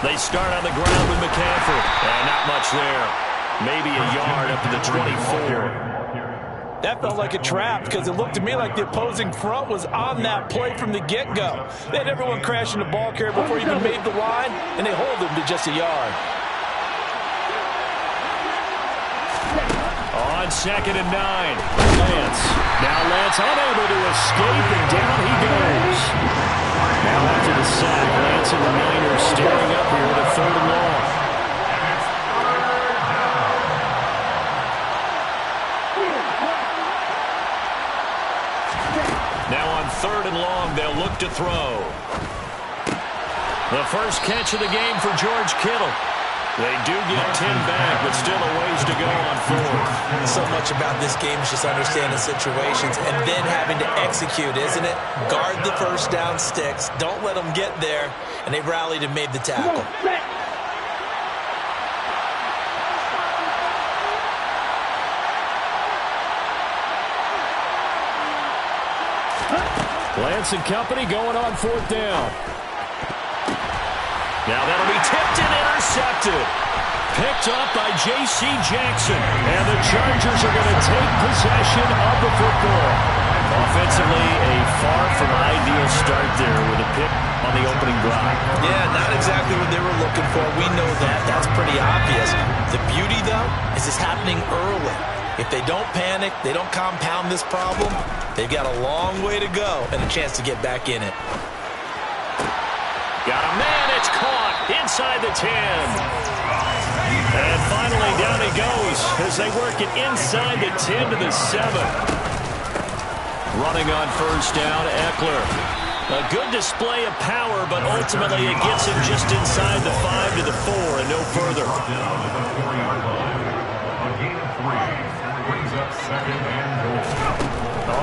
They start on the ground with McCaffrey. And not much there. Maybe a yard up to the 24. That felt like a trap because it looked to me like the opposing front was on that play from the get-go. They had everyone crashing the ball carrier before he even made the line, and they hold him to just a yard. On 2nd and 9, Lance. Now Lance unable to escape, and down he goes. Now after the sack, Lance and the Niners staring up here at a 3rd and long. Now on 3rd and long, they'll look to throw. The first catch of the game for George Kittle. They do get 10 back, but still a ways to go on 4th. So much about this game is just understanding situations and then having to execute, isn't it? Guard the first down sticks. Don't let them get there. And they rallied and made the tackle. Lance and company going on 4th down. Now that'll be tipped and intercepted. Picked up by J.C. Jackson. And the Chargers are going to take possession of the football. Offensively, a far from ideal start there with a pick on the opening drive. Yeah, not exactly what they were looking for. We know that. That's pretty obvious. The beauty, though, is it's happening early. If they don't panic, they don't compound this problem, they've got a long way to go and a chance to get back in it. Got a man, it's caught inside the 10. And finally down he goes as they work it inside the 10 to the 7. Running on 1st down, Eckler. A good display of power, but ultimately it gets him just inside the 5 to the 4 and no further.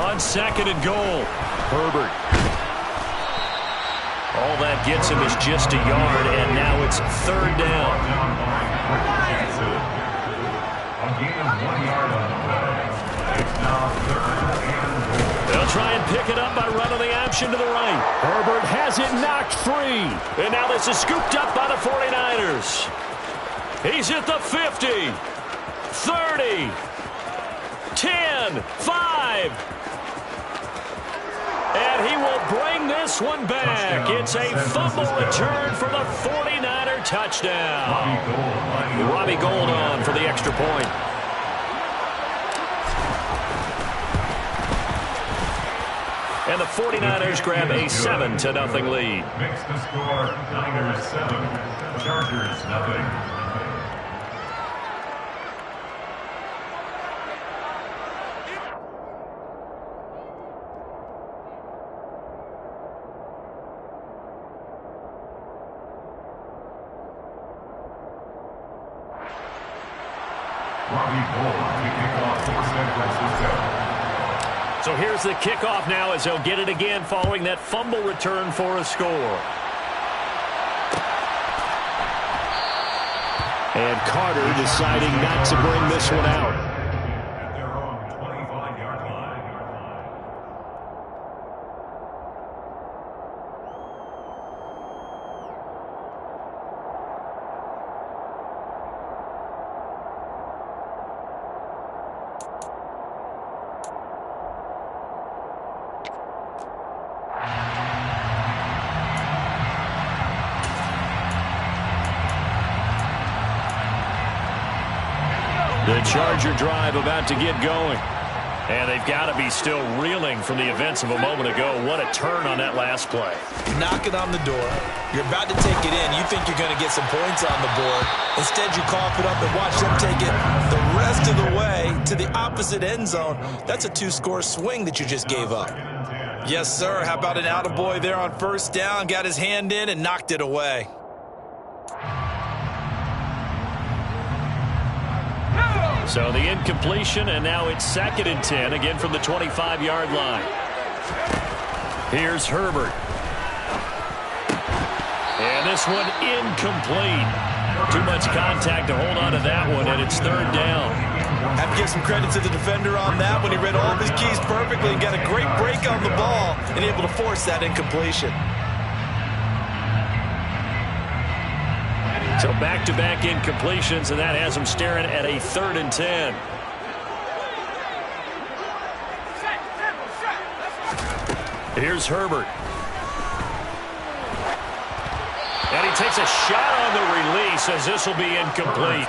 On 2nd and goal, Herbert. All that gets him is just a yard, and now it's 3rd down. They'll try and pick it up by running the option to the right. Herbert has it knocked free. And now this is scooped up by the 49ers. He's at the 50, 30, 10, 5. And he will bring this one back. It's a fumble return for the 49er touchdown. Robbie Gould on for the extra point. And the 49ers grab a 7-0 lead. Makes the score Niners 7, Chargers 0. So here's the kickoff now as they'll get it again following that fumble return for a score. And Carter deciding not to bring this one out. The Charger drive about to get going. And they've got to be still reeling from the events of a moment ago. What a turn on that last play. Knocking on the door. You're about to take it in. You think you're going to get some points on the board. Instead, you cough it up and watch them take it the rest of the way to the opposite end zone. That's a 2-score swing that you just gave up. Yes, sir. How about an attaboy there on 1st down? Got his hand in and knocked it away. So the incompletion, and now it's 2nd and 10, again from the 25-yard line. Here's Herbert. And this one incomplete. Too much contact to hold on to that one, and it's 3rd down. Have to give some credit to the defender on that one. He read all of his keys perfectly and got a great break on the ball and able to force that incompletion. So back-to-back incompletions, and that has them staring at a 3rd and 10. Here's Herbert. And he takes a shot on the release as this will be incomplete.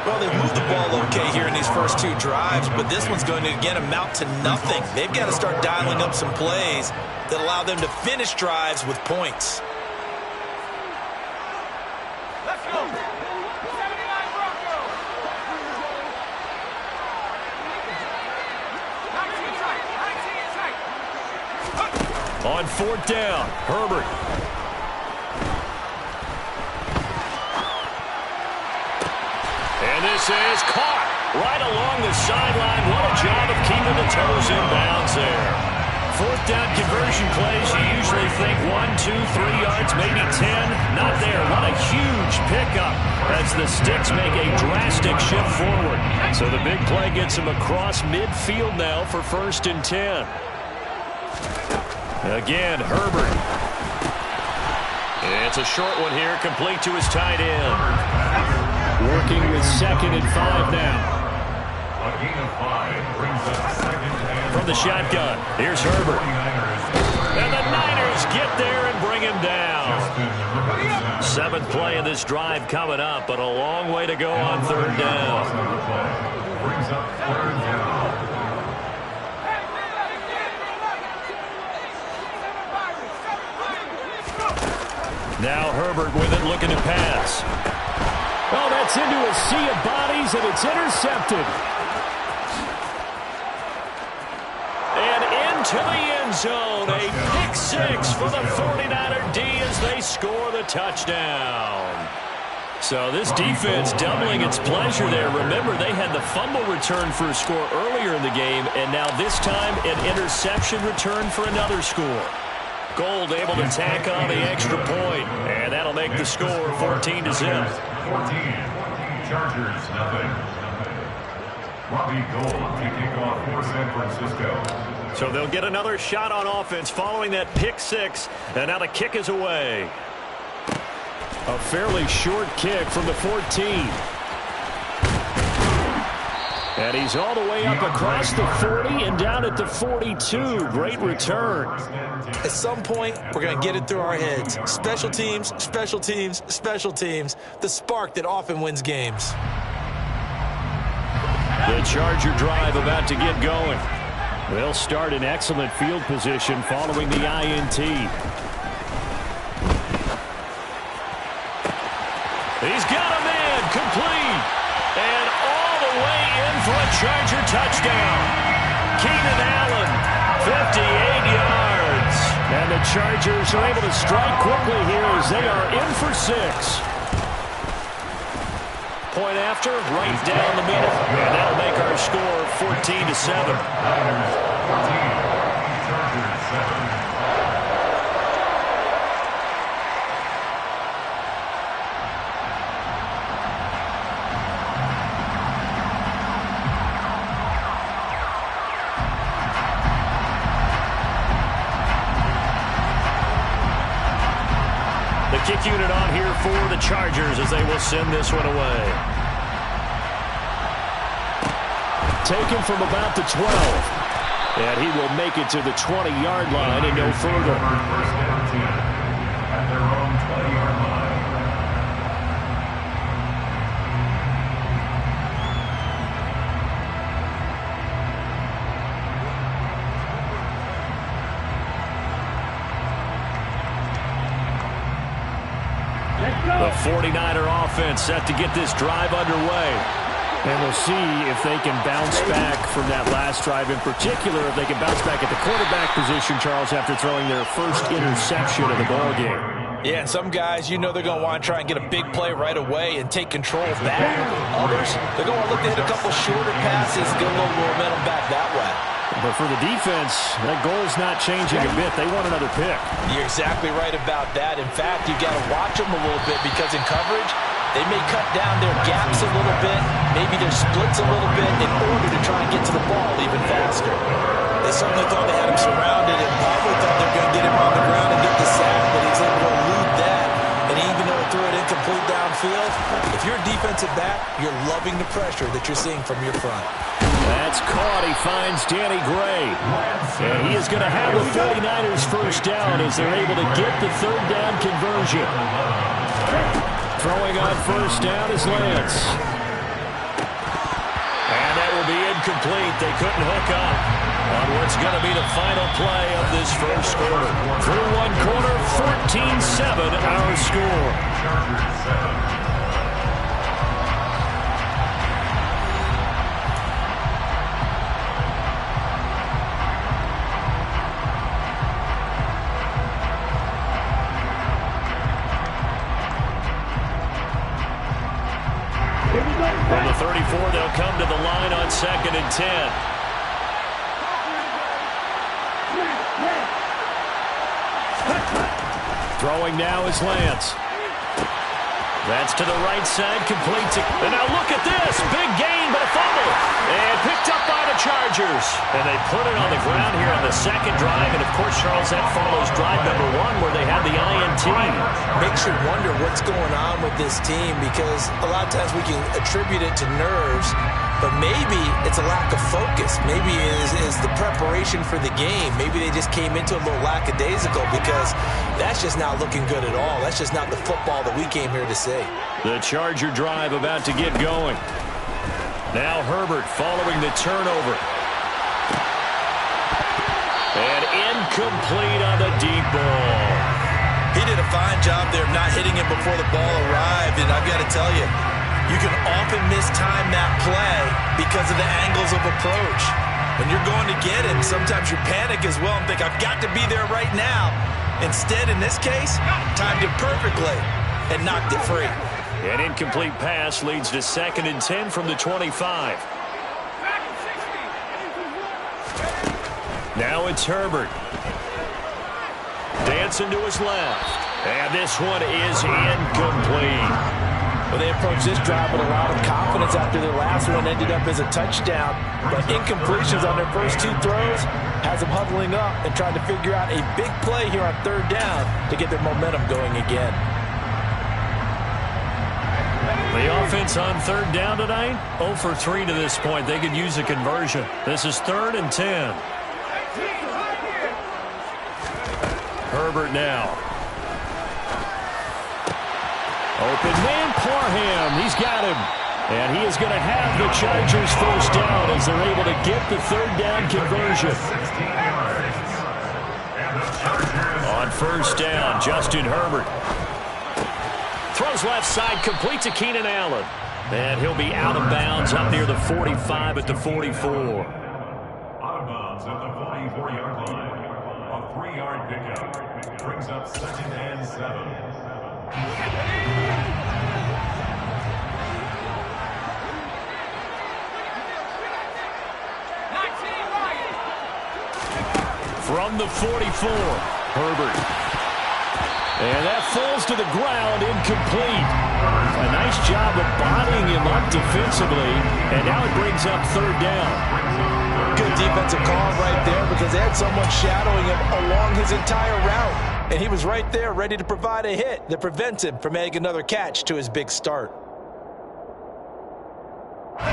Well, they moved the ball okay here in these first 2 drives, but this one's going to, again, amount to nothing. They've got to start dialing up some plays that allow them to finish drives with points. Let's go. 79 Broncos. On 4th down, Herbert. And this is caught right along the sideline. What a job of keeping the toes in bounds there. 4th down conversion plays, you usually think 1, 2, 3 yards, maybe 10. Not there. What a huge pickup as the Sticks make a drastic shift forward. So the big play gets them across midfield now for 1st and 10. Again, Herbert. It's a short one here, complete to his tight end. Working with 2nd and 5 now. A gain of 5 brings up 2nd and From the shotgun, here's Herbert. And the Niners get there and bring him down. 7th play of this drive coming up, but a long way to go on 3rd down. brings up 3rd down. Now Herbert with it, looking to pass. Oh, that's into a sea of bodies, and it's intercepted. And into the end zone. A pick 6 for the 49er D as they score the touchdown. So this defense doubling its pleasure there. Remember, they had the fumble return for a score earlier in the game, and now this time an interception return for another score. Gold able to tack on the extra point, and that'll make the score 14-0. 14. Chargers, nothing. Robbie Gold to kick off for San Francisco. So they'll get another shot on offense following that pick 6, and now the kick is away. A fairly short kick from the 14. And he's all the way up across the 40 and down at the 42. Great return. At some point, we're going to get it through our heads. Special teams, special teams, special teams. The spark that often wins games. The Charger drive about to get going. They'll start in excellent field position following the INT. He's got a man complete. And all the way in for a Charger touchdown. Keenan Allen, 58 yards. And the Chargers are able to strike quickly here as they are in for 6. Point after, right down the middle. And that'll make our score 14-7. Niners 14. Chargers 7. Kick unit on here for the Chargers as they will send this one away. Taken from about the 12. And he will make it to the 20-yard line and no further. First down 10 at their own 20-yard line. The 49er offense set to get this drive underway. And we'll see if they can bounce back from that last drive. In particular, if they can bounce back at the quarterback position, Charles, after throwing their first interception of the ballgame. Yeah, and some guys, you know they're going to want to try and get a big play right away and take control back. Others, they're going to look to hit a couple shorter passes, get a little momentum back that way. But for the defense, that goal's not changing a bit. They want another pick. You're exactly right about that. In fact, you've got to watch them a little bit because in coverage, they may cut down their gaps a little bit, maybe their splits a little bit in order to try and get to the ball even faster. They certainly thought they had him surrounded and probably thought they were going to get him on the ground and get the sack, but he's able to elude that. And even though he threw it incomplete, incomplete downfield. If you're a defensive back, you're loving the pressure that you're seeing from your front. That's caught. He finds Danny Gray. And he is going to have the 49ers first down as they're able to get the third down conversion. Throwing on first down is Lance. And that will be incomplete. They couldn't hook up on what's going to be the final play of this first quarter. Through one quarter, 14-7 our score. From the 34, they'll come to the line on 2nd and 10. Throwing now is Lance. That's to the right side, complete to... And now look at this. Big gain, but a fumble. And picked up by the Chargers. And they put it on the ground here on the second drive. And, of course, Charles, that follows drive number 1 where they had the INT. Makes you wonder what's going on with this team because a lot of times we can attribute it to nerves, but maybe it's a lack of focus. Maybe it is the preparation for the game. Maybe they just came into a little lackadaisical because that's just not looking good at all. That's just not the football that we came here to see. The Charger drive about to get going. Now Herbert following the turnover. And incomplete on the deep ball. He did a fine job there of not hitting him before the ball arrived, and I've got to tell you, you can often mistime that play because of the angles of approach. When you're going to get him, sometimes you panic as well and think, I've got to be there right now. Instead, in this case, timed it perfectly and knocked it free. An incomplete pass leads to 2nd and 10 from the 25. Now it's Herbert. Dancing to his left. And this one is incomplete. Well, they approached this drive with a lot of confidence after their last one ended up as a touchdown. But incompletions on their first 2 throws has them huddling up and trying to figure out a big play here on 3rd down to get their momentum going again. The offense on 3rd down tonight, 0 for 3 to this point. They could use a conversion. This is 3rd and 10. Herbert now. Open man, Parham. He's got him. And he is going to have the Chargers first down as they're able to get the 3rd down conversion. On first down, Justin Herbert. Throws left side, complete to Keenan Allen. And he'll be out of bounds up near the 45 at the 44. Out of bounds at the 44-yard line. A 3-yard pickup. Brings up 2nd and 7. From the 44, Herbert. And that falls to the ground, incomplete. A nice job of bodying him up defensively, and now it brings up 3rd down. Good defensive call right there because they had someone shadowing him along his entire route. And he was right there ready to provide a hit that prevents him from adding another catch to his big start. They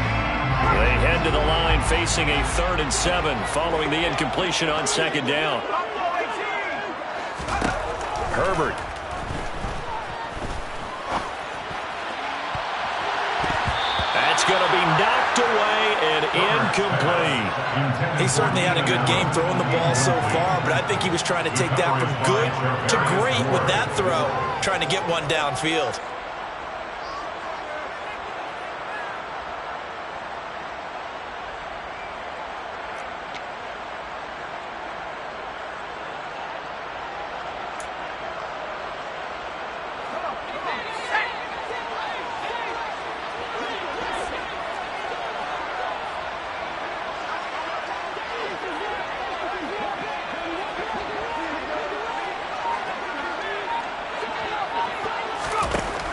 head to the line facing a 3rd and 7 following the incompletion on 2nd down. Herbert. That's going to be knocked away and incomplete. He certainly had a good game throwing the ball so far, but I think he was trying to take that from good to great with that throw, trying to get one downfield.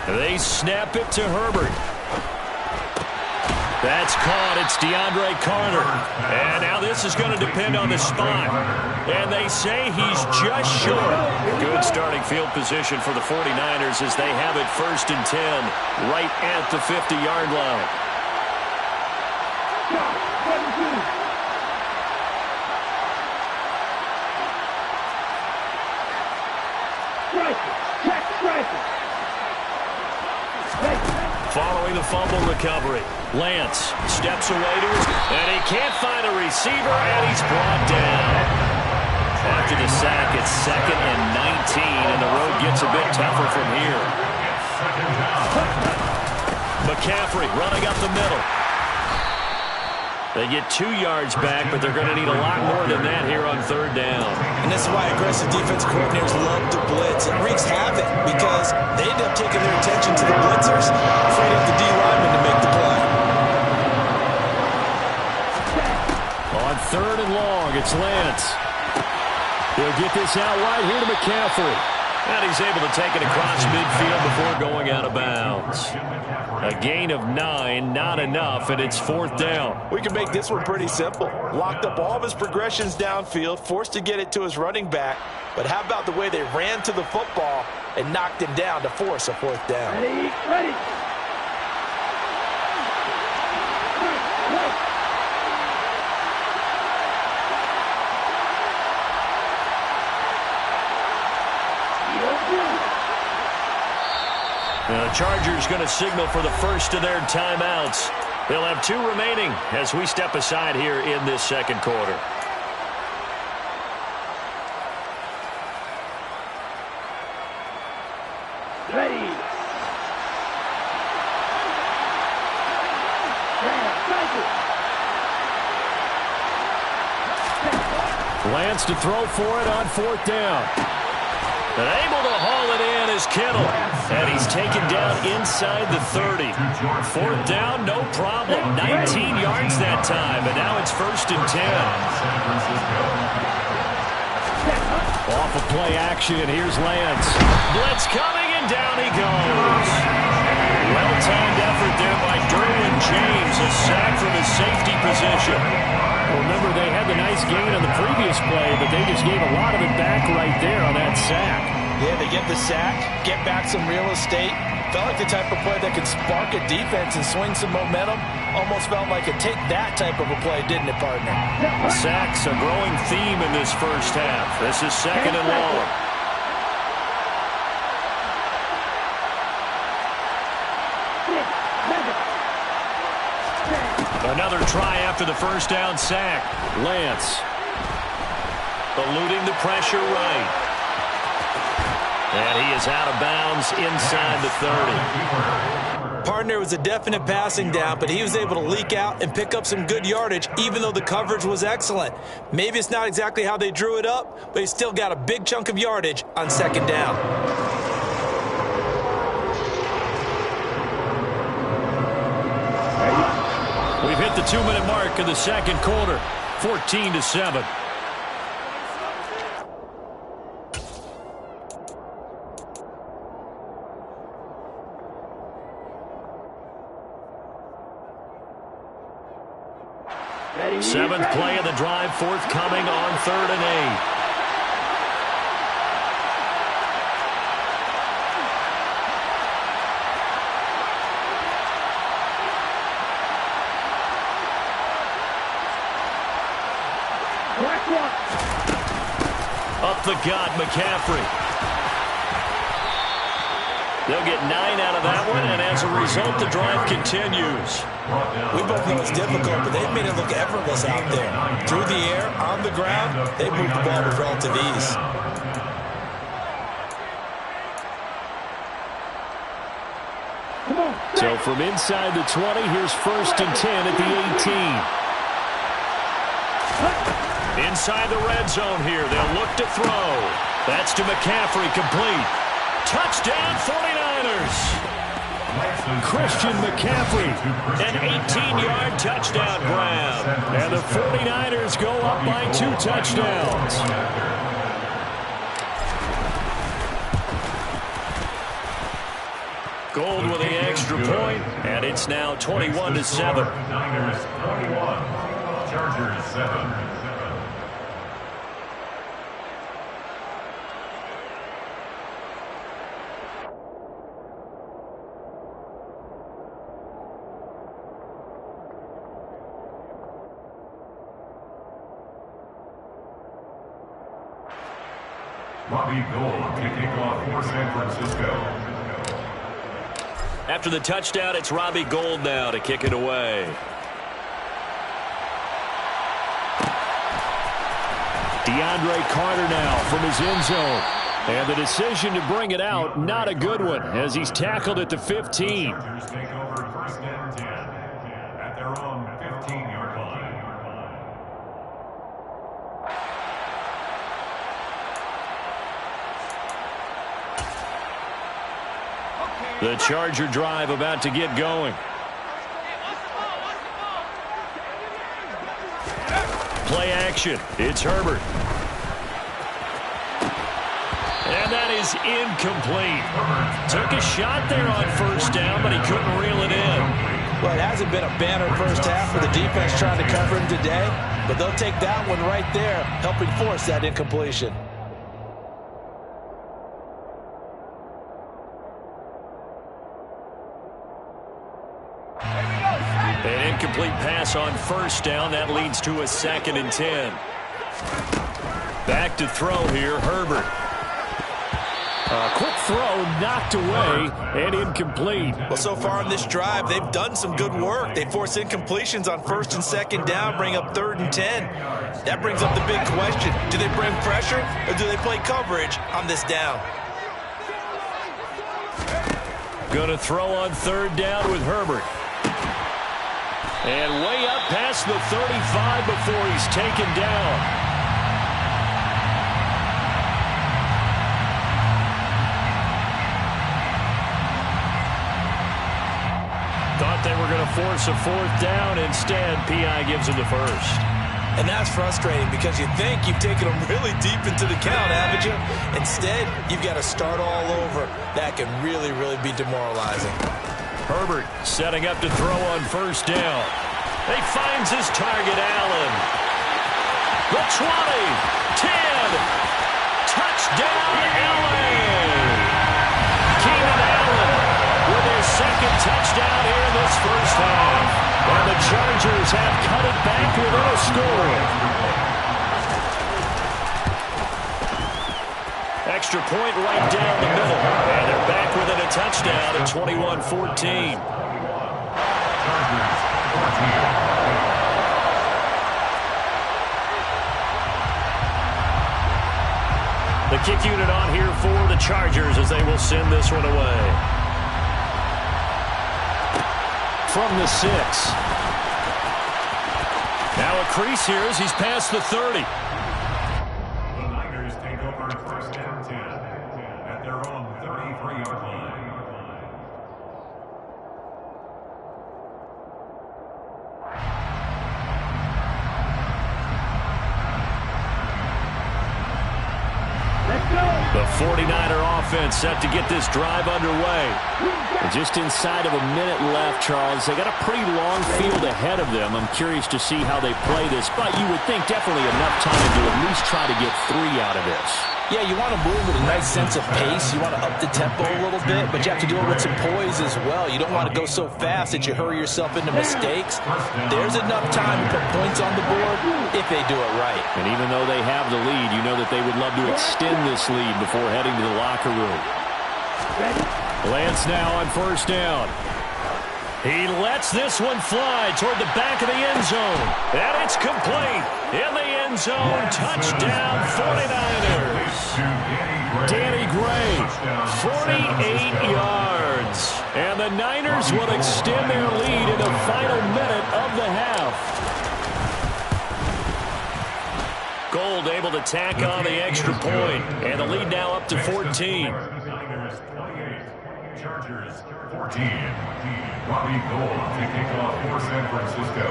They snap it to Herbert. That's caught. It's DeAndre Carter. And now this is going to depend on the spot. And they say he's just short. Good starting field position for the 49ers as they have it 1st and 10 right at the 50-yard line. Following the fumble recovery, Lance steps away to his, and he can't find a receiver, and he's brought down. After the sack, it's 2nd and 19, and the road gets a bit tougher from here. McCaffrey running up the middle. They get 2 yards back, but they're going to need a lot more than that here on 3rd down. And this is why aggressive defense coordinators love to blitz. It wreaks havoc because they end up taking their attention to the blitzers, freeing up the D lineman to make the play. On 3rd and long, it's Lance. He'll get this out right here to McCaffrey. And he's able to take it across midfield before going out of bounds. A gain of 9, not enough, and it's 4th down. We can make this one pretty simple. Locked up all of his progressions downfield, forced to get it to his running back. But how about the way they ran to the football and knocked him down to force a 4th down? Ready. The Chargers going to signal for the first of their timeouts. They'll have 2 remaining as we step aside here in this 2nd quarter. Ready. Lance to throw for it on 4th down. And able to haul it in is Kittle. And he's taken down inside the 30. 4th down, no problem. 19 yards that time. And now it's 1st and 10. Off of play action. Here's Lance. Blitz coming, and down he goes. Well-timed effort there by Derwin James. A sack from his safety position. Remember, they had the nice gain on the previous play, but they just gave a lot of it back right there on that sack. Yeah, they get the sack, get back some real estate. Felt like the type of play that could spark a defense and swing some momentum. Almost felt like a take that type of a play, didn't it, partner? Sacks, a growing theme in this first half. This is 2nd and long. Another try after the 1st down sack. Lance eluding the pressure right. And he is out of bounds inside the 30. Partner, was a definite passing down, but he was able to leak out and pick up some good yardage, even though the coverage was excellent. Maybe it's not exactly how they drew it up, but he still got a big chunk of yardage on 2nd down. We've hit the 2-minute mark of the 2nd quarter. 14-7. Ready. 7th play of the drive, forthcoming on 3rd and 8. Up the gut, McCaffrey. They'll get 9 out of that one, and as a result, the drive continues. We both know it's difficult, but they've made it look effortless out there. Through the air, on the ground, they've moved the ball with relative ease. So from inside the 20, here's 1st and 10 at the 18. Inside the red zone here, they'll look to throw. That's to McCaffrey, complete. Touchdown, 49ers. Christian McCaffrey, an 18-yard touchdown grab. And the 49ers go up by 2 touchdowns. Gold with the extra extra point, and it's now 21-7. Niners 21, Chargers 7. Robbie Gould kicking off for San Francisco. After the touchdown, it's Robbie Gould now to kick it away. DeAndre Carter now from his end zone. And the decision to bring it out, not a good one, as he's tackled at the 15. Chargers take over 1st and 10 at their own 15-yard line. The Charger drive about to get going. Play action. It's Herbert. And that is incomplete. Took a shot there on 1st down, but he couldn't reel it in. Well, it hasn't been a banner first half for the defense trying to cover him today, but they'll take that one right there, helping force that incompletion. An incomplete pass on 1st down. That leads to a 2nd and 10. Back to throw here, Herbert. A quick throw knocked away and incomplete. Well, so far in this drive, they've done some good work. They force incompletions on 1st and 2nd down, bring up 3rd and 10. That brings up the big question. Do they bring pressure or do they play coverage on this down? Going to throw on 3rd down with Herbert. And way up past the 35 before he's taken down. Thought they were going to force a 4th down. Instead, P.I. gives him the 1st. And that's frustrating because you think you've taken them really deep into the count, haven't you? Instead, you've got to start all over. That can really, really be demoralizing. Herbert setting up to throw on 1st down. He finds his target, Allen. The 20, 10, touchdown, Allen. Keenan Allen with his 2nd touchdown here in this 1st half. And the Chargers have cut it back within a score. Extra point right down the middle. And they're back within a touchdown at 21-14. The kick unit on here for the Chargers as they will send this one away. From the 6. Now a crease here as he's past the 30. The Niners take over 1st and 10 at their own 33-yard line. The 49er offense set to get this drive underway. And just inside of a minute left, Charles. They got a pretty long field ahead of them. I'm curious to see how they play this, but you would think definitely enough time to at least try to get 3 out of this. Yeah, you want to move with a nice sense of pace. You want to up the tempo a little bit, but you have to do it with some poise as well. You don't want to go so fast that you hurry yourself into mistakes. There's enough time to put points on the board if they do it right. And even though they have the lead, you know that they would love to extend this lead before heading to the locker room. Lance now on 1st down. He lets this one fly toward the back of the end zone. And it's complete. In the end zone, touchdown 49ers. Danny Gray, 48 yards. And the Niners will extend their lead in the final minute of the half. Gould able to tack on the extra point. And the lead now up to 14. Niners 28, Chargers 14. Robbie Gould to kick off for San Francisco.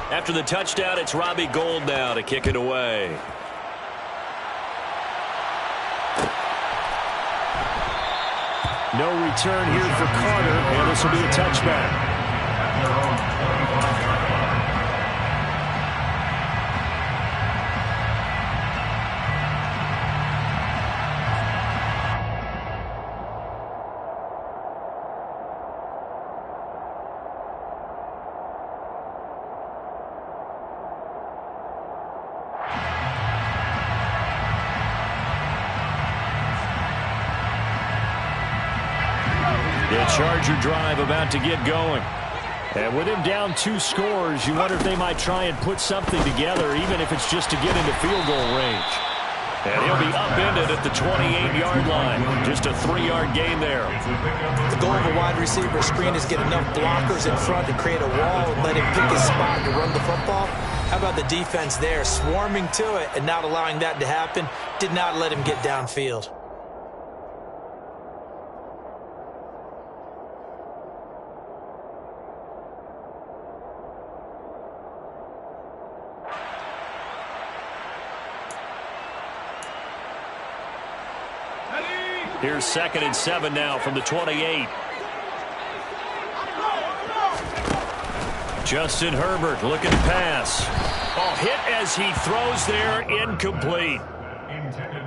After the touchdown, it's Robbie Gould now to kick it away. No return here for Carter, and this will be a touchback. The Charger drive about to get going. And with him down 2 scores, you wonder if they might try and put something together, even if it's just to get into field goal range. And he'll be upended at the 28-yard line. Just a 3-yard gain there. The goal of a wide receiver screen is get enough blockers in front to create a wall and let him pick his spot to run the football. How about the defense there, swarming to it and not allowing that to happen? Did not let him get downfield. Here's 2nd and 7 now from the 28. Justin Herbert looking to pass. Oh, hit as he throws there, incomplete.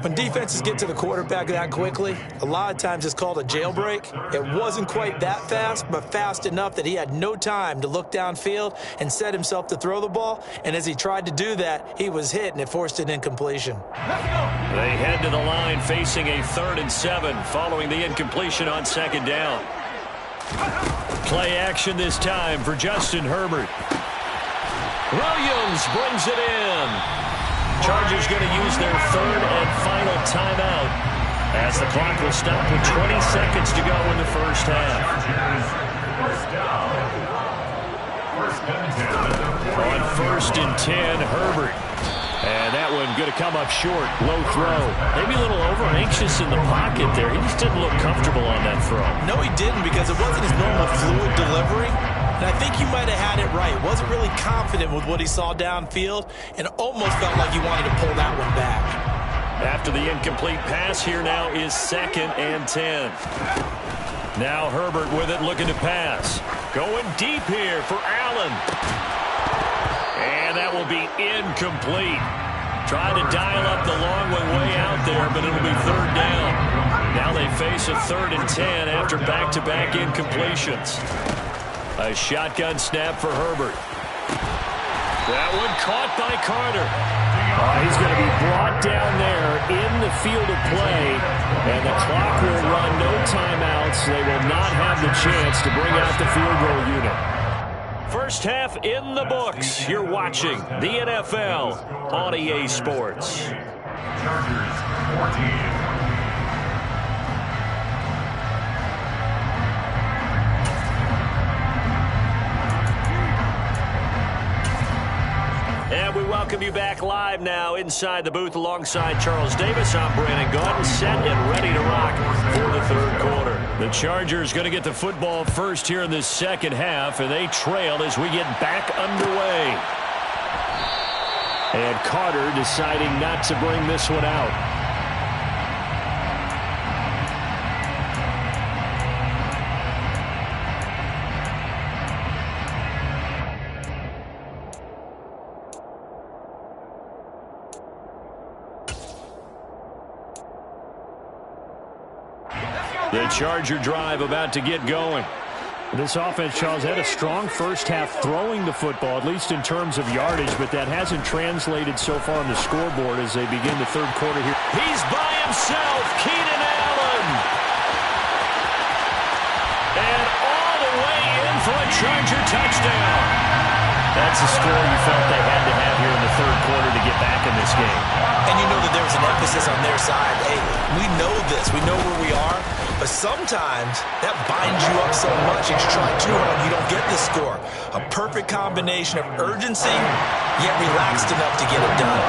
When defenses get to the quarterback that quickly, a lot of times it's called a jailbreak. It wasn't quite that fast, but fast enough that he had no time to look downfield and set himself to throw the ball. And as he tried to do that, he was hit, and it forced an incompletion. They head to the line facing a 3rd and 7 following the incompletion on 2nd down. Play action this time for Justin Herbert. Williams brings it in. Chargers going to use their 3rd and final timeout as the clock will stop with 20 seconds to go in the first half. On 1st and 10, Herbert. And that one going to come up short. Low throw. Maybe a little over-anxious in the pocket there. He just didn't look comfortable on that throw. No, he didn't, because it wasn't his normal fluid delivery. And I think he might have had it right. Wasn't really confident with what he saw downfield and almost felt like he wanted to pull that one back. After the incomplete pass, here now is 2nd and 10. Now Herbert with it, looking to pass. Going deep here for Allen. And that will be incomplete. Trying to dial up the long way out there, but it'll be 3rd down. Now they face a 3rd and 10 after back-to-back incompletions. A shotgun snap for Herbert. That one caught by Carter. He's going to be brought down there in the field of play, and the clock will run, no timeouts. They will not have the chance to bring out the field goal unit. First half in the books. You're watching the NFL on EA Sports. Chargers 14. And we welcome you back live now inside the booth alongside Charles Davis. I'm Brandon Gaudin, set and ready to rock for the 3rd quarter. The Chargers going to get the football first here in this 2nd half, and they trail as we get back underway. And Carter deciding not to bring this one out. The Charger drive about to get going. This offense, Charles, had a strong first half throwing the football, at least in terms of yardage, but that hasn't translated so far on the scoreboard as they begin the 3rd quarter here. He's by himself, Keenan Allen. And all the way in for a Charger touchdown. That's a score you felt they had to have here in the 3rd quarter to get back in this game. And you know that there was an emphasis on their side. Hey, we know this. We know where we are. But sometimes that binds you up so much that you try too hard, you don't get the score. A perfect combination of urgency, yet relaxed enough to get it done.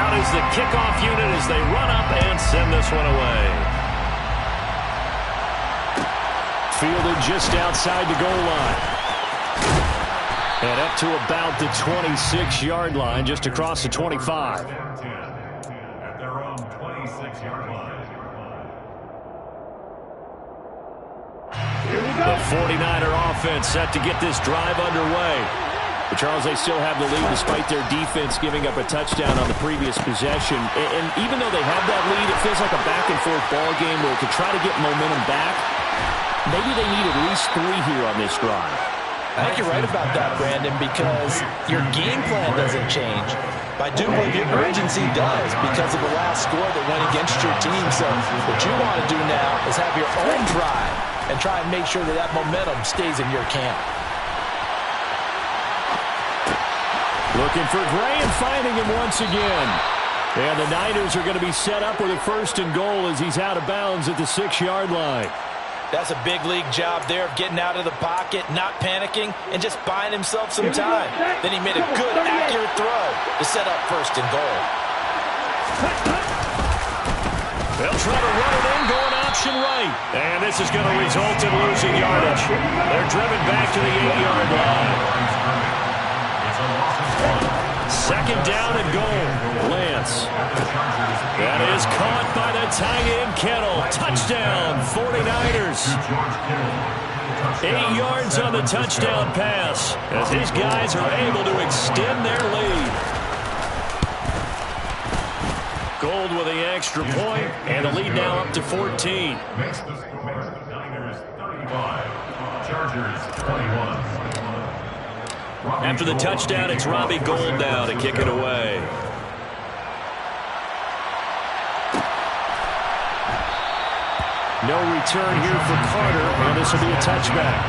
Out is the kickoff unit as they run up and send this one away. Fielded just outside the goal line. And up to about the 26-yard line, just across the 25. At their own 26-yard line. The 49er offense set to get this drive underway. But Charles, they still have the lead despite their defense giving up a touchdown on the previous possession. And even though they have that lead, it feels like a back-and-forth ball game where to try to get momentum back, maybe they need at least 3 here on this drive. I think you're right about that, Brandon, because your game plan doesn't change. But I do believe your urgency does because of the last score that went against your team. So what you want to do now is have your own drive and try and make sure that that momentum stays in your camp. Looking for Gray and finding him once again. And the Niners are going to be set up with a 1st and goal as he's out of bounds at the 6-yard line. That's a big league job there of getting out of the pocket, not panicking, and just buying himself some time. Then he made a good, accurate throw to set up 1st and goal. They'll try to run it in, going option right. And this is going to result in losing yardage. They're driven back to the 8-yard line. 2nd down and goal. Lance. That is caught by the tight end Kettle. Touchdown, 49ers. 8 yards on the touchdown pass as his guys are able to extend their lead. Gold with the extra point, and the lead now up to 14. Makes the score Niners 35, Chargers 21. After the touchdown, it's Robbie Gould now to kick it away. No return here for Carter, and this will be a touchback.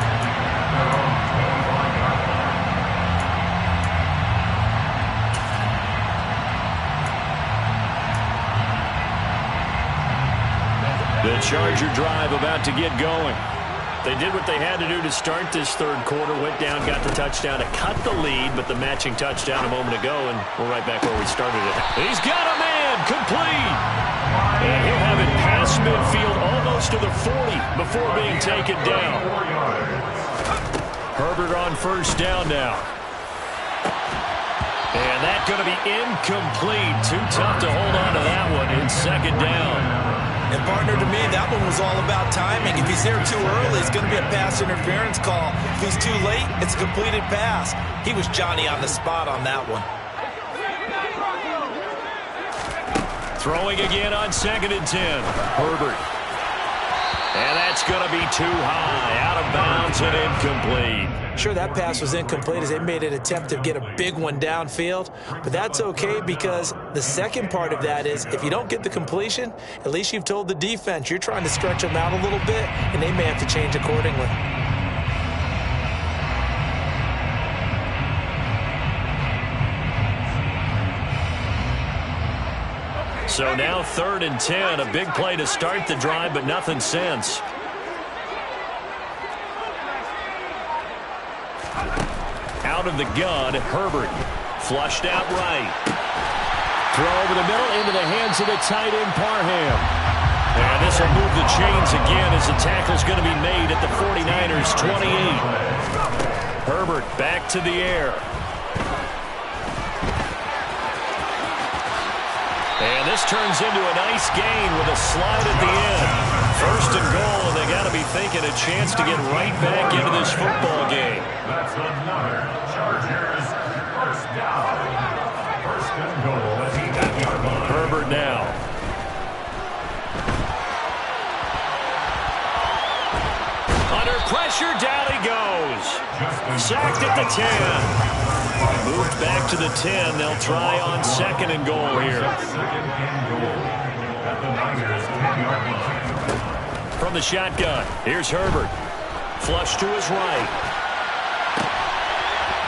The Charger drive about to get going. They did what they had to do to start this 3rd quarter, went down, got the touchdown to cut the lead, but the matching touchdown a moment ago, and we're right back where we started it. He's got a man, complete! And he'll have it past midfield almost to the 40 before being taken down. Herbert on 1st down now. And that's going to be incomplete. Too tough to hold on to that one in 2nd down. And partner, to me, that one was all about timing. If he's there too early, it's going to be a pass interference call. If he's too late, it's a completed pass. He was Johnny on the spot on that one. Throwing again on 2nd and 10. Herbert. And that's going to be too high. Out of bounds and incomplete. Sure, that pass was incomplete as they made an attempt to get a big one downfield. But that's okay because the second part of that is if you don't get the completion, at least you've told the defense you're trying to stretch them out a little bit, and they may have to change accordingly. So now 3rd and 10. A big play to start the drive, but nothing since. Out of the gun, Herbert. Flushed out right. Throw over the middle into the hands of the tight end, Parham. And this will move the chains again as the tackle's going to be made at the 49ers' 28. Herbert back to the air. And this turns into a nice gain with a slide at the end. 1st and goal, and they got to be thinking a chance to get right back into this football game. That's another Chargers 1st down. 1st and goal at the 8-yard line. Herbert now. Under pressure, down he goes. Sacked at the 10. Moved back to the 10. They'll try on 2nd and goal here. 2nd and goal at the Niners 10-yard line. From the shotgun, here's Herbert. Flush to his right.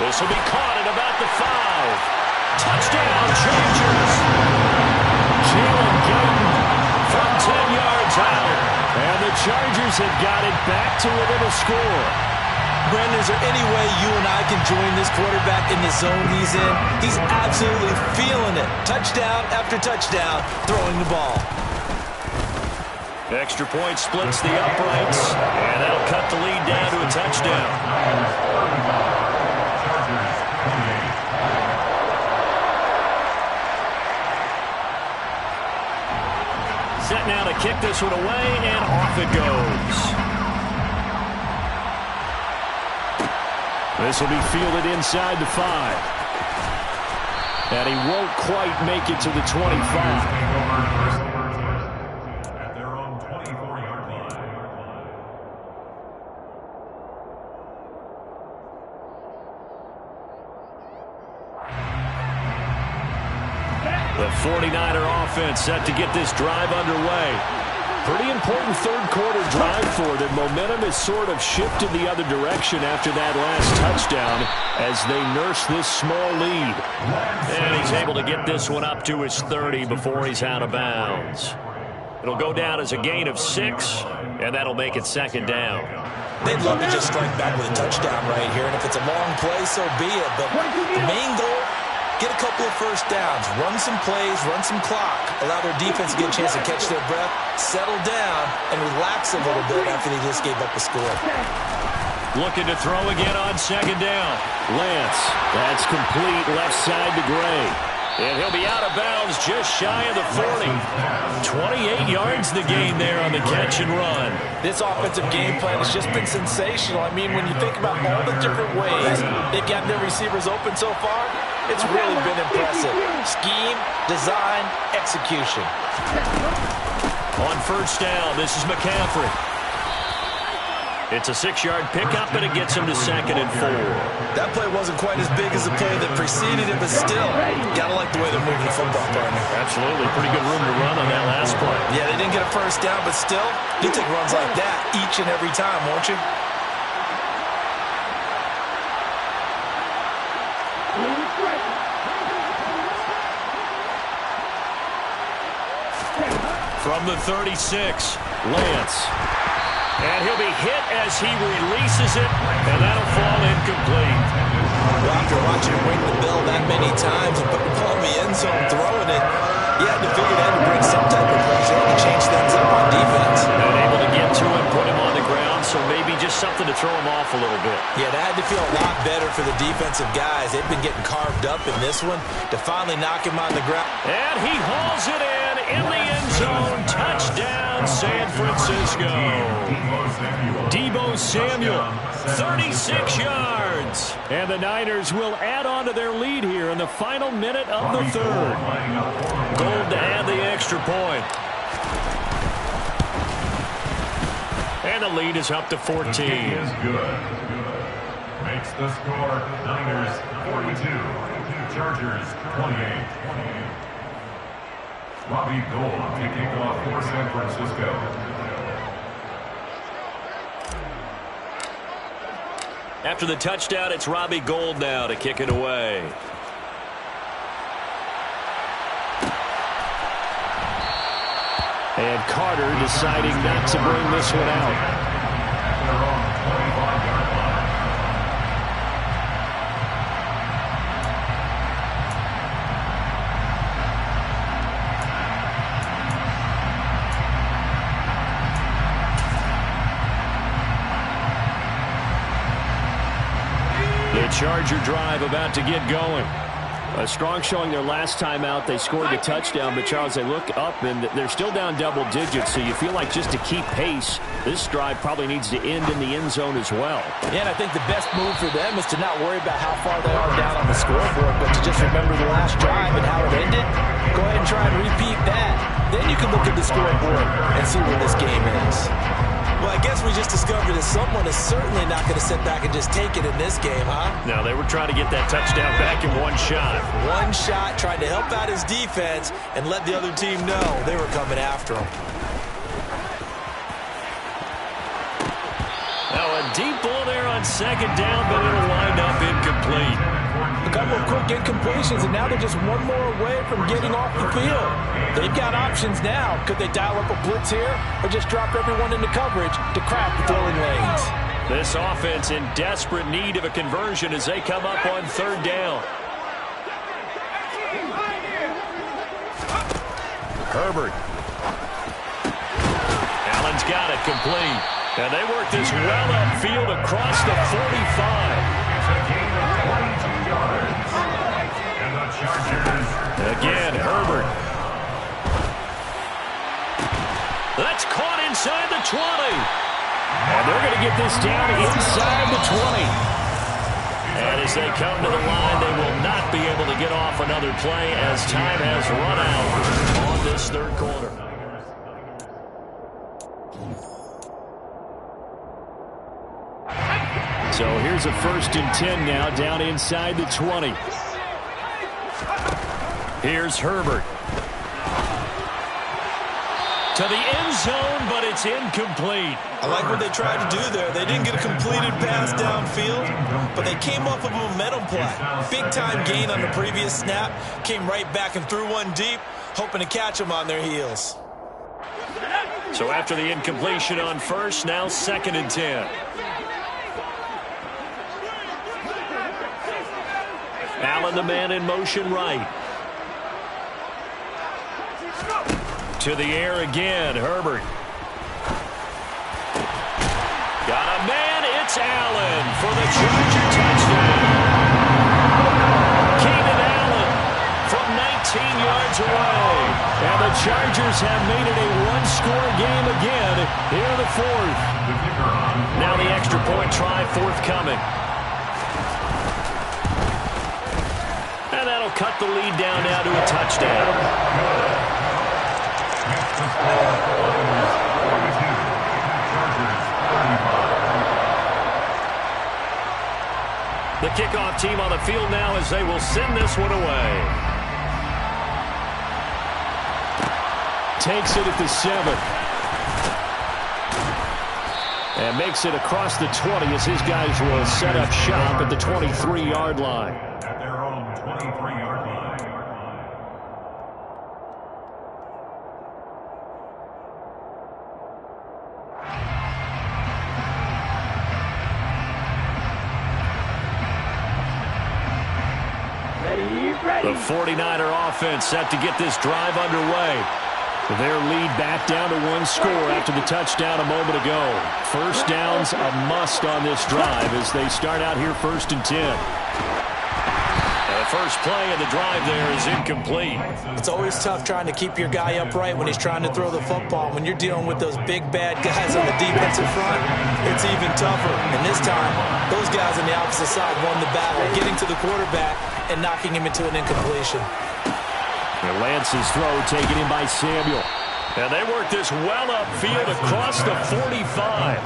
This will be caught at about the 5. Touchdown, Chargers. Jalen Guyton from 10 yards out. And the Chargers have got it back to within a score. Brandon, is there any way you and I can join this quarterback in the zone he's in? He's absolutely feeling it. Touchdown after touchdown, throwing the ball. Extra point splits the uprights, and that'll cut the lead down to a touchdown. Set now to kick this one away, and off it goes. This will be fielded inside the 5. And he won't quite make it to the 25. The 49er offense set to get this drive underway. Pretty important third-quarter drive for them. Momentum has sort of shifted the other direction after that last touchdown as they nurse this small lead. And he's able to get this one up to his 30 before he's out of bounds. It'll go down as a gain of 6, and that'll make it second down. They'd love to just strike back with a touchdown right here, and if it's a long play, so be it. But the main goal, get a couple of first downs, run some plays, run some clock, allow their defense to get a chance to catch their breath, settle down, and relax a little bit after they just gave up a score. Looking to throw again on second down. Lance, that's complete left side to Gray. And he'll be out of bounds just shy of the 40. 28 yards the gain there on the catch and run. This offensive game plan has just been sensational. I mean, when you think about all the different ways they've gotten their receivers open so far, it's really been impressive. Scheme, design, execution. On first down, this is McCaffrey. It's a 6-yard pickup, and it gets him to 2nd and 4. That play wasn't quite as big as the play that preceded it, but still, gotta like the way they're moving the football, partner. Absolutely. Pretty good room to run on that last play. Yeah, they didn't get a first down, but still, you take runs like that each and every time, won't you? From the 36, Lance. And he'll be hit as he releases it, and that'll fall incomplete. Well, after watching him ring the bell that many times and put the ball in the end zone throwing it, you had to figure that would bring some type of pressure to change things up on defense. And able to get to him, put him on the ground, so maybe just something to throw him off a little bit. Yeah, that had to feel a lot better for the defensive guys. They've been getting carved up in this one to finally knock him on the ground. And he hauls it in the end zone. Touchdown, San Francisco. D.E.V Samuel, 36 yards. And the Niners will add on to their lead here in the final minute of the third. Gold to add the extra point. And the lead is up to 14. The kick is good. Makes the score Niners 42, Chargers 28. Robbie Gould kicking off for San Francisco. After the touchdown, it's Robbie Gould now to kick it away. And Carter deciding not to bring this one out. The Charger drive about to get going. A strong showing their last time out. They scored the touchdown, but Charles, they look up and they're still down double digits, so you feel like just to keep pace, this drive probably needs to end in the end zone as well. Yeah, and I think the best move for them is to not worry about how far they are down on the scoreboard, but to just remember the last drive and how it ended. Go ahead and try and repeat that. Then you can look at the scoreboard and see where this game is. Well, I guess we just discovered that someone is certainly not going to sit back and just take it in this game, huh? No, they were trying to get that touchdown back in one shot. One shot, trying to help out his defense and let the other team know they were coming after him. Now a deep ball there on second down, but it'll wind up incomplete. A couple of quick incompletions, and now they're just one more away from getting off the field. They've got options now. Could they dial up a blitz here or just drop everyone into coverage to crack the throwing lanes? This offense in desperate need of a conversion as they come up on third down. Herbert. got it complete. And they work this well upfield across the 45. It's a gain of 22 yards. And the Chargers. Again, Herbert. That's caught inside the 20. And they're going to get this down inside the 20. And as they come to the line, they will not be able to get off another play as time has run out on this third quarter. So here's a 1st and 10 now down inside the 20. Here's Herbert. To the end zone, but it's incomplete. I like what they tried to do there. They didn't get a completed pass downfield, but they came off of a momentum play. Big-time gain on the previous snap. Came right back and threw one deep, hoping to catch them on their heels. So after the incompletion on first, now 2nd and 10. Allen, the man in motion right. To the air again, Herbert. Got a man, it's Allen for the Charger touchdown. Keenan Allen from 19 yards away. And the Chargers have made it a one-score game again here in the 4th. Now the extra point try forthcoming. And that'll cut the lead down now to a touchdown. The kickoff team on the field now as they will send this one away. Takes it at the 7. And makes it across the 20 as his guys will set up shop at the 23-yard line. At their own 23-yard line. The 49er offense set to get this drive underway. Their lead back down to one score after the touchdown a moment ago. First down's a must on this drive as they start out here 1st and 10. The first play of the drive there is incomplete. It's always tough trying to keep your guy upright when he's trying to throw the football. When you're dealing with those big, bad guys on the defensive front, it's even tougher. And this time, those guys on the opposite side won the battle, getting to the quarterback and knocking him into an incompletion. And Lance's throw taken in by Samuel. And they work this well upfield across the 45.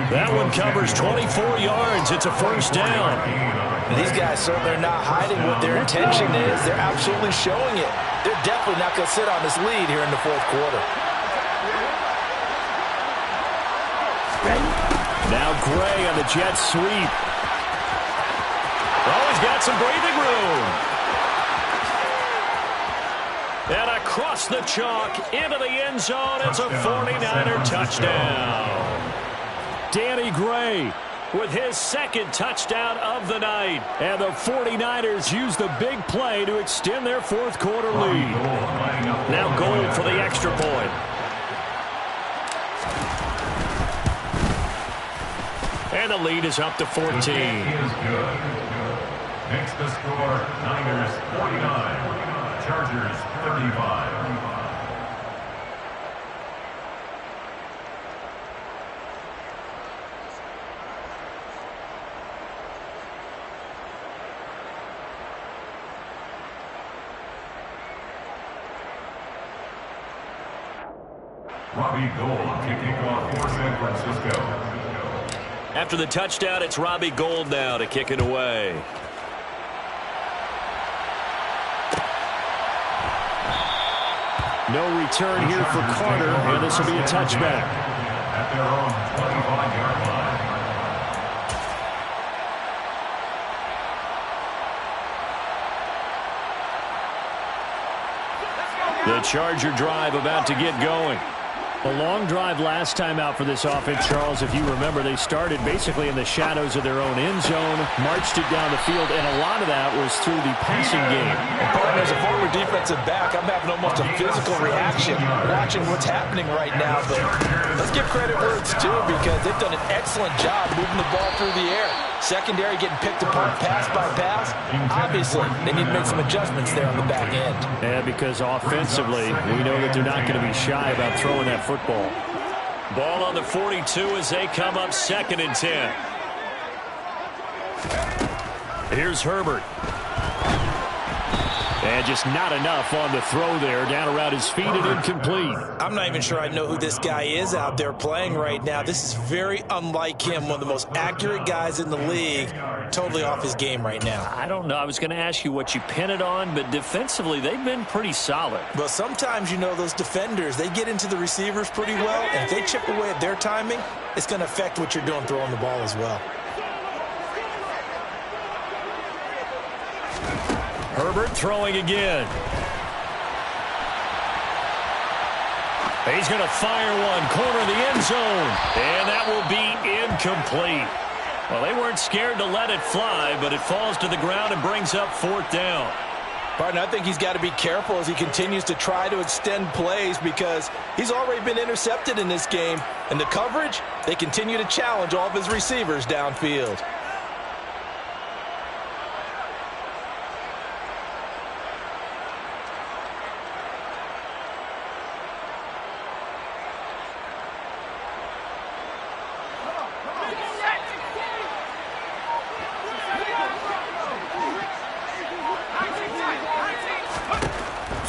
That one covers 24 yards. It's a first down. These guys certainly are not hiding what their intention is. They're absolutely showing it. They're definitely not going to sit on this lead here in the 4th quarter. Now Gray on the jet sweep. Oh, he's got some breathing room. And across the chalk into the end zone. It's a 49er touchdown. Danny Gray with his 2nd touchdown of the night. And the 49ers use the big play to extend their 4th quarter lead. Now goal for the extra point. And the lead is up to 14. Makes the score Niners 49, Chargers 35. Robbie Gould kicking off for San Francisco. After the touchdown, it's Robbie Gould now to kick it away. No return here for Carter, and this will be a touchback. At their own 25-yard line. The Charger drive about to get going. A long drive last time out for this offense, Charles. If you remember, they started basically in the shadows of their own end zone, marched it down the field, and a lot of that was through the passing game. And as a former defensive back, I'm having almost a physical reaction watching what's happening right now. But let's give credit where it's due, because they've done an excellent job moving the ball through the air. Secondary getting picked apart pass by pass. Obviously, they need to make some adjustments there on the back end. Yeah, because offensively, we know that they're not going to be shy about throwing that football. Ball on the 42 as they come up 2nd and 10. Here's Herbert. And just not enough on the throw there. Down around his feet and incomplete. I'm not even sure I know who this guy is out there playing right now. This is very unlike him. One of the most accurate guys in the league. Totally off his game right now. I don't know. I was going to ask you what you pin it on, but defensively, they've been pretty solid. Well, sometimes, you know, those defenders, they get into the receivers pretty well. And if they chip away at their timing, it's going to affect what you're doing throwing the ball as well. Herbert throwing again. He's going to fire one, corner of the end zone. And that will be incomplete. Well, they weren't scared to let it fly, but it falls to the ground and brings up 4th down. Barton, I think he's got to be careful as he continues to try to extend plays, because he's already been intercepted in this game. And the coverage, they continue to challenge all of his receivers downfield.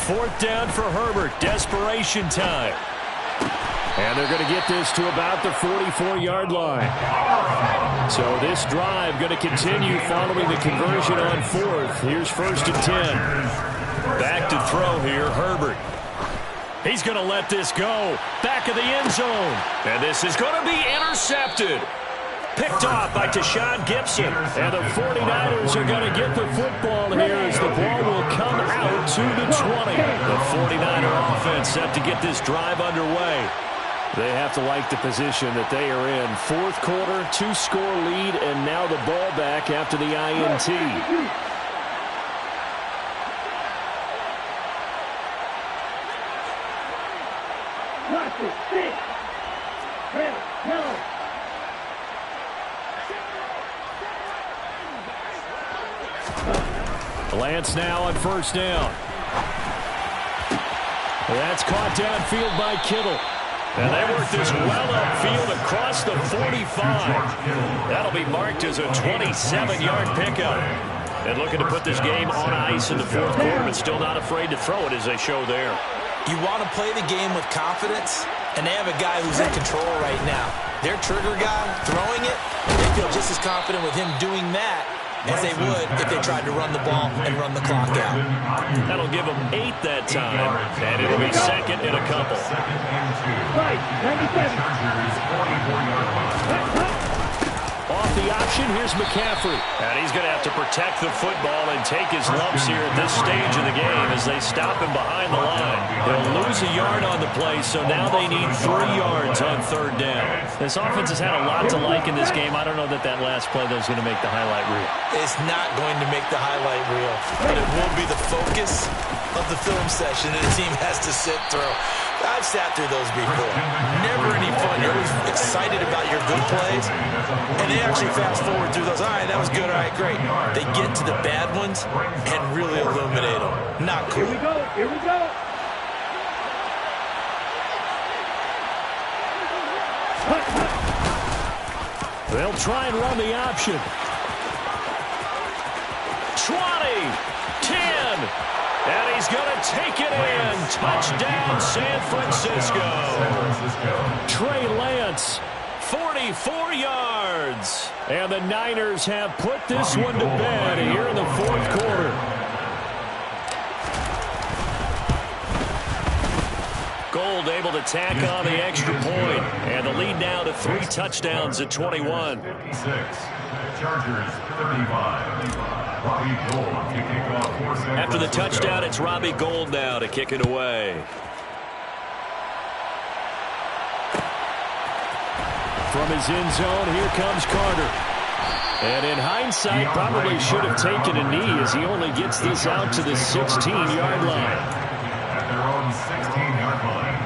Fourth down for Herbert. Desperation time. And they're going to get this to about the 44-yard line. So this drive going to continue following the conversion on 4th. Here's 1st and 10. Back to throw here, Herbert. He's going to let this go. Back of the end zone. And this is going to be intercepted. Picked off by Tashawn Gibson. And the 49ers are going to get the football here as the ball will come out to the 20. The 49er offense set to get this drive underway. They have to like the position that they are in. 4th quarter, 2-score lead, and now the ball back after the INT. Lance now on 1st down. That's caught downfield by Kittle. And they work this well upfield across the 45. That'll be marked as a 27-yard pickup. And looking to put this game on ice in the 4th quarter, but still not afraid to throw it as they show there. You want to play the game with confidence, and they have a guy who's in control right now. Their trigger guy throwing it, they feel just as confident with him doing that as they would if they tried to run the ball and run the clock out. That'll give them 8 that time, and it'll be 2nd and a couple. Off the option, here's McCaffrey. And he's going to have to protect the football and take his lumps here at this stage of the game as they stop him behind the line. They'll lose a yard on the play, so now they need 3 yards on 3rd down. This offense has had a lot to like in this game. I don't know that last play, though, is going to make the highlight reel. It's not going to make the highlight reel, but it will be the focus of the film session that a team has to sit through. I've sat through those before. Never any fun. You're always excited about your good plays, and they actually fast forward through those. All right, that was good. All right, great. They get to the bad ones and really illuminate them. Not cool. Here we go. Here we go. They'll try and run the option. 20, 10, and he's going to take it in. Touchdown, San Francisco. Trey Lance, 44 yards. And the Niners have put this one to bed here in the 4th quarter. Gold able to tack on the extra point. And the lead now to 3 touchdowns at 21. 56. Chargers 35. Robbie Gould to kick off. After the touchdown, it's Robbie Gould now to kick it away. From his end zone, here comes Carter. And in hindsight, probably should have taken a knee as he only gets this out to the 16-yard line. At their own 16-yard line.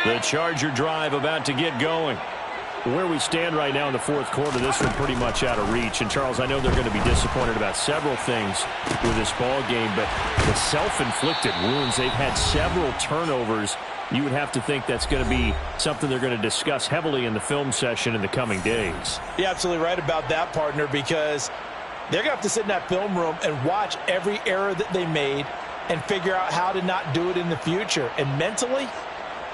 The Charger drive about to get going. Where we stand right now in the fourth quarter, this one pretty much out of reach. And, Charles, I know they're going to be disappointed about several things with this ball game, but the self-inflicted wounds, they've had several turnovers. You would have to think that's going to be something they're going to discuss heavily in the film session in the coming days. You're absolutely right about that, partner, because they're going to have to sit in that film room and watch every error that they made and figure out how to not do it in the future. And mentally,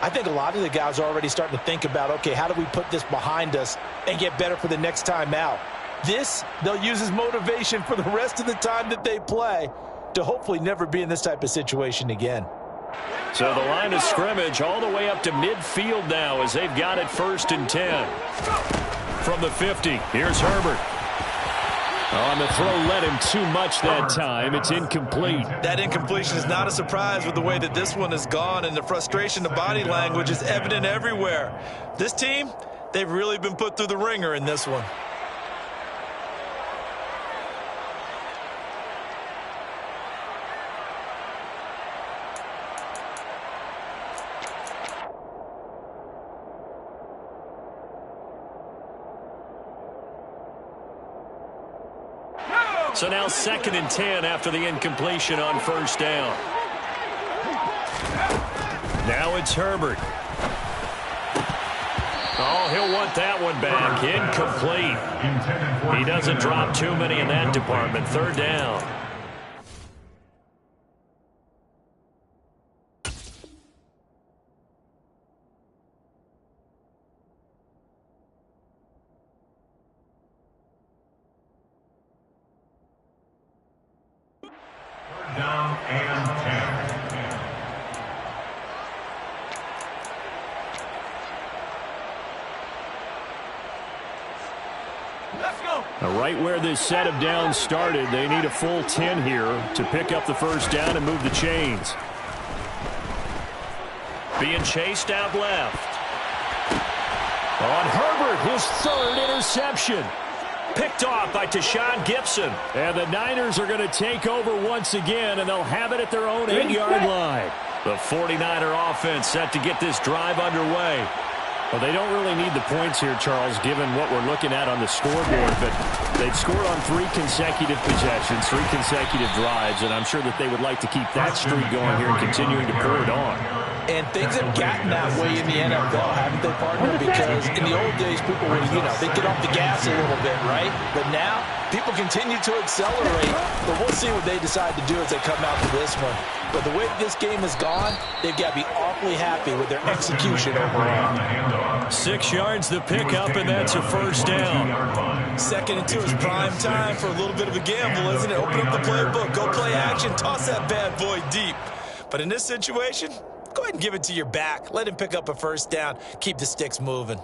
I think a lot of the guys are already starting to think about, okay, how do we put this behind us and get better for the next time out? This, they'll use as motivation for the rest of the time that they play to hopefully never be in this type of situation again. So the line of scrimmage all the way up to midfield now as they've got it 1st and 10. From the 50, here's Herbert. On the throw, led him too much that time. It's incomplete. That incompletion is not a surprise with the way that this one has gone, and the frustration, the body language is evident everywhere. This team, they've really been put through the ringer in this one. So now 2nd and 10 after the incompletion on 1st down. Now it's Herbert. Oh, he'll want that one back. Incomplete. He doesn't drop too many in that department. 3rd down. Down and 10. Let's go. Right where this set of downs started, they need a full 10 here to pick up the 1st down and move the chains. Being chased out left. On Herbert, his 3rd interception. Picked off by Tashawn Gibson. And the Niners are going to take over once again, and they'll have it at their own 8-yard line. The 49er offense set to get this drive underway. Well, they don't really need the points here, Charles, given what we're looking at on the scoreboard, but they've scored on 3 consecutive possessions, 3 consecutive drives, and I'm sure that they would like to keep that streak going here and continuing to pour it on. And things have gotten that way in the NFL, haven't they, partner? Because in the old days, people would, they'd get off the gas a little bit, right? But now, people continue to accelerate. But we'll see what they decide to do as they come out to this one. But the way this game has gone, they've got to be awfully happy with their execution overall. 6 yards the pickup, and that's a 1st down. 2nd and 2 is prime time for a little bit of a gamble, isn't it? Open up the playbook, go play action, toss that bad boy deep. But in this situation, go ahead and give it to your back. Let him pick up a 1st down. Keep the sticks moving.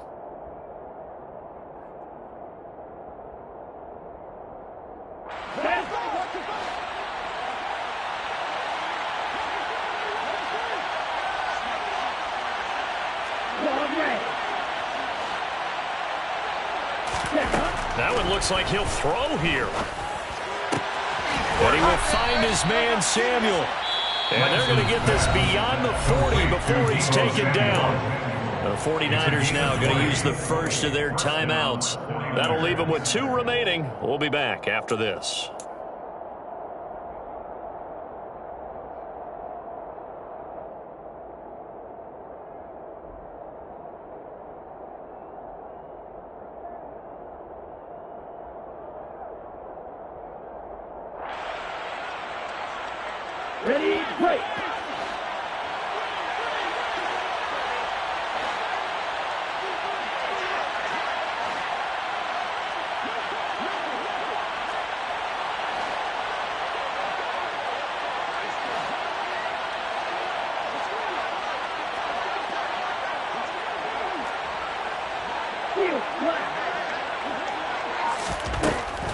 That one looks like he'll throw here. But he will find his man, Samuel. And they're going to get this beyond the 40 before he's taken down. The 49ers now going to use the first of their timeouts. That'll leave them with 2 remaining. We'll be back after this. Ready, break.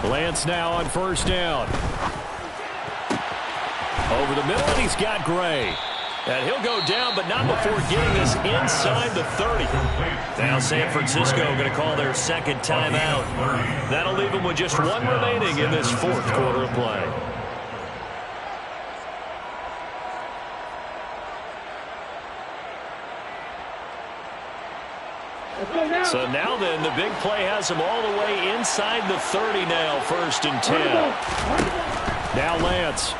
Lance now on 1st down. Over the middle, and he's got Gray. And he'll go down, but not before getting this inside the 30. Now San Francisco going to call their second timeout. That'll leave them with just one remaining in this fourth quarter of play. So now then, the big play has them all the way inside the 30 now, 1st and 10. Now Lance.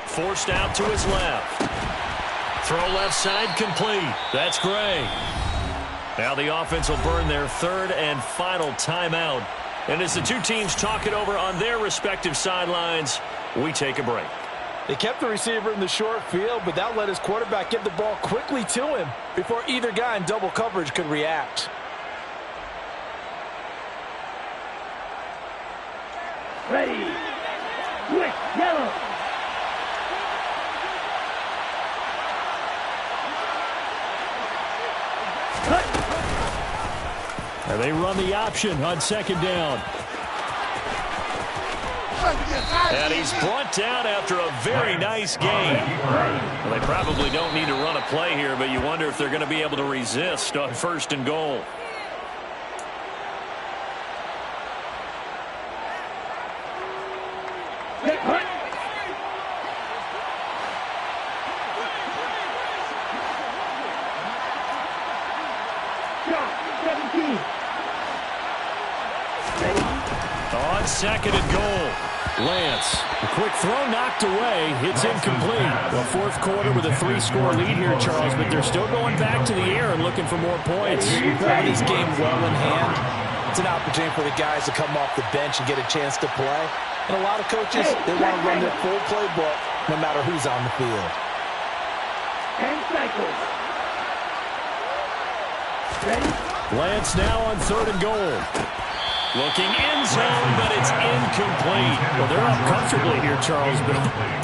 Forced out to his left. Throw left side complete. That's Gray. Now the offense will burn their 3rd and final timeout. And as the two teams talk it over on their respective sidelines, we take a break. They kept the receiver in the short field, but that let his quarterback get the ball quickly to him before either guy in double coverage could react. Ready. Quick, yellow. And they run the option on 2nd down. And he's brought down after a very nice game. Well, they probably don't need to run a play here, but you wonder if they're going to be able to resist on 1st and goal. On 2nd and goal. Lance, a quick throw knocked away. It's incomplete. Well, 4th quarter with a 3-score lead here, Charles, but they're still going back to the air and looking for more points. Having this game well in hand, it's an opportunity for the guys to come off the bench and get a chance to play. And a lot of coaches, they want to run their full playbook no matter who's on the field. 10 cycles. Ready? Lance now on 3rd and goal. Looking in zone, but it's incomplete. Well, they're up comfortably here, Charles, but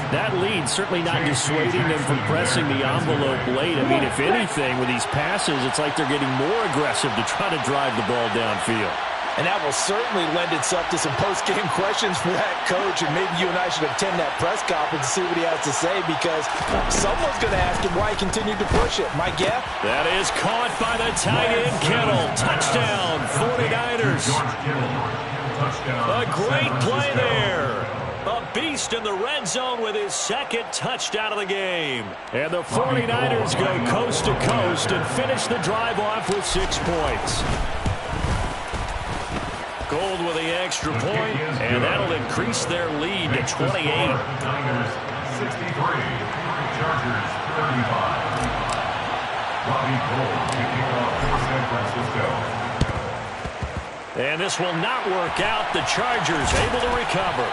that lead certainly not dissuading them from pressing the envelope late. I mean, if anything, with these passes, it's like they're getting more aggressive to try to drive the ball downfield. And that will certainly lend itself to some post-game questions for that coach, and maybe you and I should attend that press conference and see what he has to say, because someone's going to ask him why he continued to push it. My guess? That is caught by the tight end, Kittle. Touchdown, 49ers. A great play there. A beast in the red zone with his 2nd touchdown of the game. And the 49ers go coast to coast and finish the drive off with 6 points. Gold with the extra point, and that'll increase their lead to 28. Niners 63, Chargers 35. Robbie Gold kicking off for San Francisco. And this will not work out. The Chargers able to recover.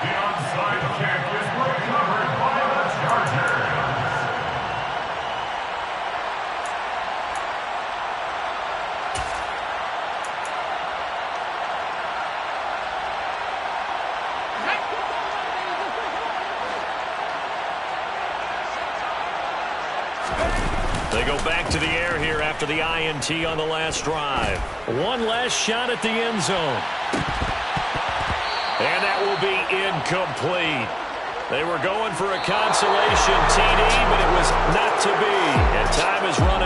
The onside kick is recovered by the Chargers. They go back to the air here after the INT on the last drive. One last shot at the end zone. And that will be incomplete. They were going for a consolation TD, but it was not